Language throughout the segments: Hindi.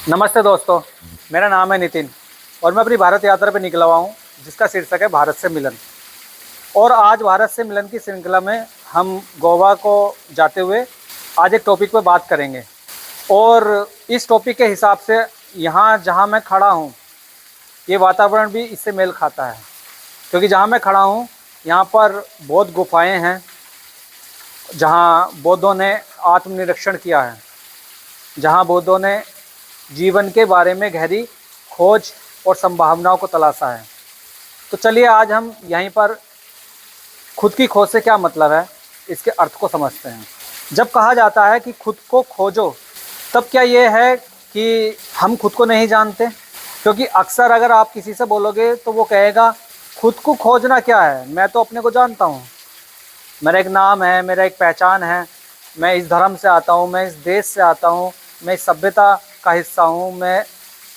नमस्ते दोस्तों, मेरा नाम है नितिन और मैं अपनी भारत यात्रा पर निकला हुआ हूँ जिसका शीर्षक है भारत से मिलन। और आज भारत से मिलन की श्रृंखला में हम गोवा को जाते हुए आज एक टॉपिक पर बात करेंगे। और इस टॉपिक के हिसाब से यहाँ जहाँ मैं खड़ा हूँ ये वातावरण भी इससे मेल खाता है, क्योंकि जहाँ मैं खड़ा हूँ यहाँ पर बौद्ध गुफाएँ हैं जहाँ बौद्धों ने आत्मनिरीक्षण किया है, जहाँ बौद्धों ने जीवन के बारे में गहरी खोज और संभावनाओं को तलाशा है। तो चलिए आज हम यहीं पर खुद की खोज से क्या मतलब है इसके अर्थ को समझते हैं। जब कहा जाता है कि खुद को खोजो, तब क्या ये है कि हम खुद को नहीं जानते? क्योंकि अक्सर अगर आप किसी से बोलोगे तो वो कहेगा खुद को खोजना क्या है, मैं तो अपने को जानता हूँ, मेरा एक नाम है, मेरा एक पहचान है, मैं इस धर्म से आता हूँ, मैं इस देश से आता हूँ, मैं इस सभ्यता का हिस्सा हूँ, मैं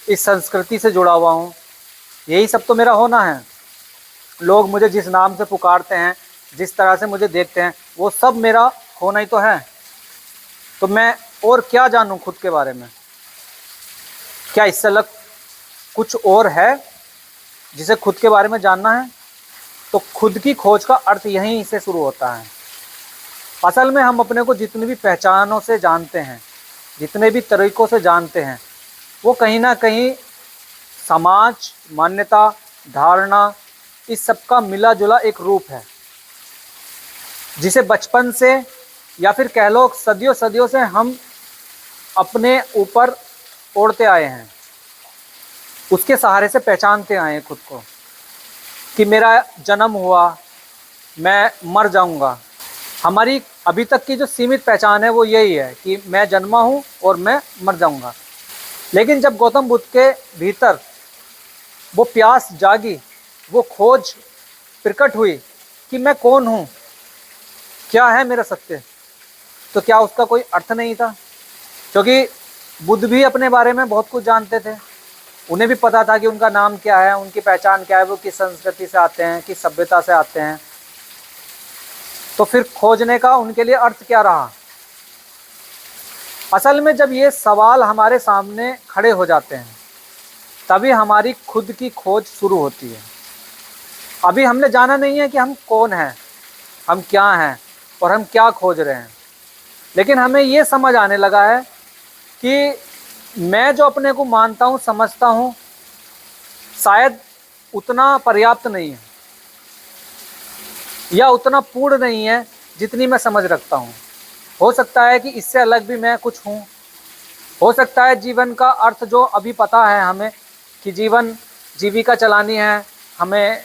इस संस्कृति से जुड़ा हुआ हूँ, यही सब तो मेरा होना है। लोग मुझे जिस नाम से पुकारते हैं, जिस तरह से मुझे देखते हैं, वो सब मेरा होना ही तो है। तो मैं और क्या जानूँ खुद के बारे में? क्या इससे अलग कुछ और है जिसे खुद के बारे में जानना है? तो खुद की खोज का अर्थ यहीं से शुरू होता है। असल में हम अपने को जितनी भी पहचानों से जानते हैं, जितने भी तरीक़ों से जानते हैं, वो कहीं ना कहीं समाज, मान्यता, धारणा, इस सब का मिला जुला एक रूप है, जिसे बचपन से या फिर कह लो सदियों सदियों से हम अपने ऊपर ओढ़ते आए हैं, उसके सहारे से पहचानते आए हैं खुद को कि मेरा जन्म हुआ, मैं मर जाऊंगा। हमारी अभी तक की जो सीमित पहचान है वो यही है कि मैं जन्मा हूँ और मैं मर जाऊंगा। लेकिन जब गौतम बुद्ध के भीतर वो प्यास जागी, वो खोज प्रकट हुई कि मैं कौन हूँ, क्या है मेरा सत्य, तो क्या उसका कोई अर्थ नहीं था? क्योंकि बुद्ध भी अपने बारे में बहुत कुछ जानते थे, उन्हें भी पता था कि उनका नाम क्या है, उनकी पहचान क्या है, वो किस संस्कृति से आते हैं, किस सभ्यता से आते हैं। तो फिर खोजने का उनके लिए अर्थ क्या रहा? असल में जब ये सवाल हमारे सामने खड़े हो जाते हैं तभी हमारी खुद की खोज शुरू होती है। अभी हमने जाना नहीं है कि हम कौन हैं, हम क्या हैं और हम क्या खोज रहे हैं, लेकिन हमें ये समझ आने लगा है कि मैं जो अपने को मानता हूँ, समझता हूँ, शायद उतना पर्याप्त नहीं है या उतना पूर्ण नहीं है जितनी मैं समझ रखता हूँ। हो सकता है कि इससे अलग भी मैं कुछ हूँ। हो सकता है जीवन का अर्थ जो अभी पता है हमें कि जीवन जीविका चलानी है, हमें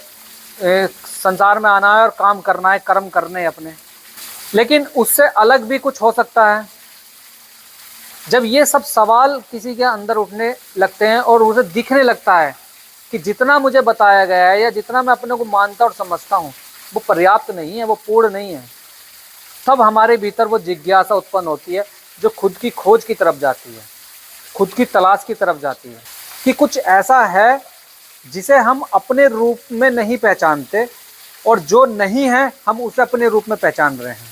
संसार में आना है और काम करना है, कर्म करने हैं अपने, लेकिन उससे अलग भी कुछ हो सकता है। जब ये सब सवाल किसी के अंदर उठने लगते हैं और उसे दिखने लगता है कि जितना मुझे बताया गया है या जितना मैं अपने को मानता और समझता हूँ वो पर्याप्त नहीं है, वो पूर्ण नहीं है, तब हमारे भीतर वो जिज्ञासा उत्पन्न होती है जो खुद की खोज की तरफ जाती है, खुद की तलाश की तरफ जाती है कि कुछ ऐसा है जिसे हम अपने रूप में नहीं पहचानते और जो नहीं है हम उसे अपने रूप में पहचान रहे हैं,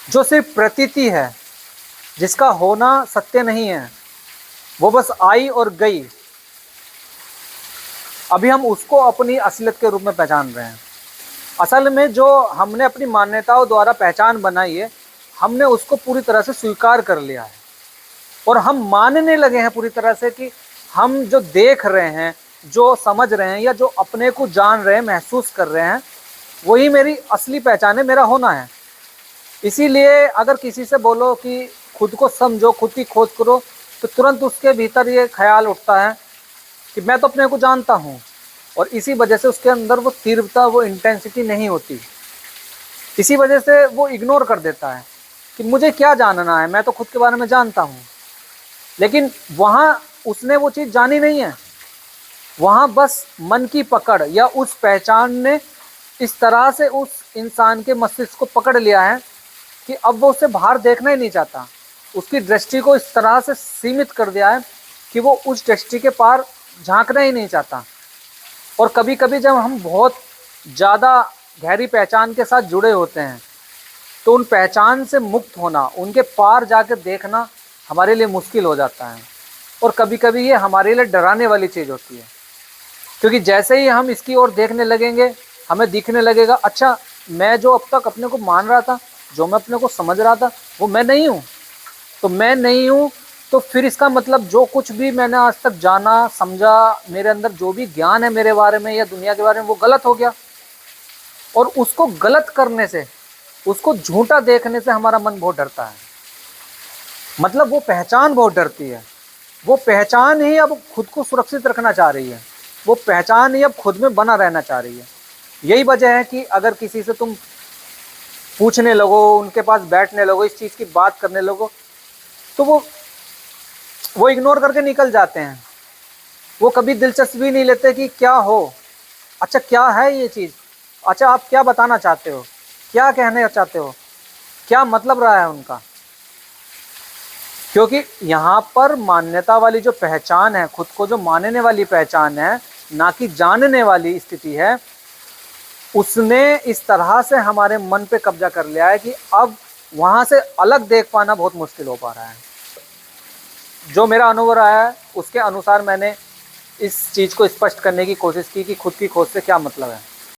जो सिर्फ प्रतीति है, जिसका होना सत्य नहीं है, वो बस आई और गई। अभी हम उसको अपनी असलियत के रूप में पहचान रहे हैं। असल में जो हमने अपनी मान्यताओं द्वारा पहचान बनाई है, हमने उसको पूरी तरह से स्वीकार कर लिया है और हम मानने लगे हैं पूरी तरह से कि हम जो देख रहे हैं, जो समझ रहे हैं या जो अपने को जान रहे हैं, महसूस कर रहे हैं, वही मेरी असली पहचान है, मेरा होना है। इसीलिए अगर किसी से बोलो कि खुद को समझो, खुद की खोज करो, तो तुरंत उसके भीतर ये ख्याल उठता है कि मैं तो अपने को जानता हूँ, और इसी वजह से उसके अंदर वो तीव्रता, वो इंटेंसिटी नहीं होती। इसी वजह से वो इग्नोर कर देता है कि मुझे क्या जानना है, मैं तो खुद के बारे में जानता हूँ। लेकिन वहाँ उसने वो चीज़ जानी नहीं है, वहाँ बस मन की पकड़ या उस पहचान ने इस तरह से उस इंसान के मस्तिष्क को पकड़ लिया है कि अब वो उसे बाहर देखना ही नहीं चाहता। उसकी दृष्टि को इस तरह से सीमित कर दिया है कि वो उस दृष्टि के पार झांकना ही नहीं चाहता। और कभी कभी जब हम बहुत ज़्यादा गहरी पहचान के साथ जुड़े होते हैं तो उन पहचान से मुक्त होना, उनके पार जाकर देखना हमारे लिए मुश्किल हो जाता है। और कभी कभी ये हमारे लिए डराने वाली चीज़ होती है, क्योंकि जैसे ही हम इसकी ओर देखने लगेंगे हमें दिखने लगेगा अच्छा मैं जो अब तक अपने को मान रहा था, जो मैं अपने को समझ रहा था, वो मैं नहीं हूँ। तो मैं नहीं हूँ तो फिर इसका मतलब जो कुछ भी मैंने आज तक जाना समझा, मेरे अंदर जो भी ज्ञान है मेरे बारे में या दुनिया के बारे में, वो गलत हो गया। और उसको गलत करने से, उसको झूठा देखने से हमारा मन बहुत डरता है। मतलब वो पहचान बहुत डरती है। वो पहचान ही अब खुद को सुरक्षित रखना चाह रही है, वो पहचान ही अब खुद में बना रहना चाह रही है। यही वजह है कि अगर किसी से तुम पूछने लगो, उनके पास बैठने लगो, इस चीज़ की बात करने लगो, तो वो इग्नोर करके निकल जाते हैं। वो कभी दिलचस्पी नहीं लेते कि क्या हो, अच्छा क्या है ये चीज़, अच्छा आप क्या बताना चाहते हो, क्या कहना चाहते हो, क्या मतलब रहा है उनका। क्योंकि यहाँ पर मान्यता वाली जो पहचान है, खुद को जो मानने वाली पहचान है, ना कि जानने वाली स्थिति है, उसने इस तरह से हमारे मन पे कब्जा कर लिया है कि अब वहाँ से अलग देख पाना बहुत मुश्किल हो पा रहा है। जो मेरा अनुभव रहा है उसके अनुसार मैंने इस चीज़ को स्पष्ट करने की कोशिश की कि खुद की खोज से क्या मतलब है।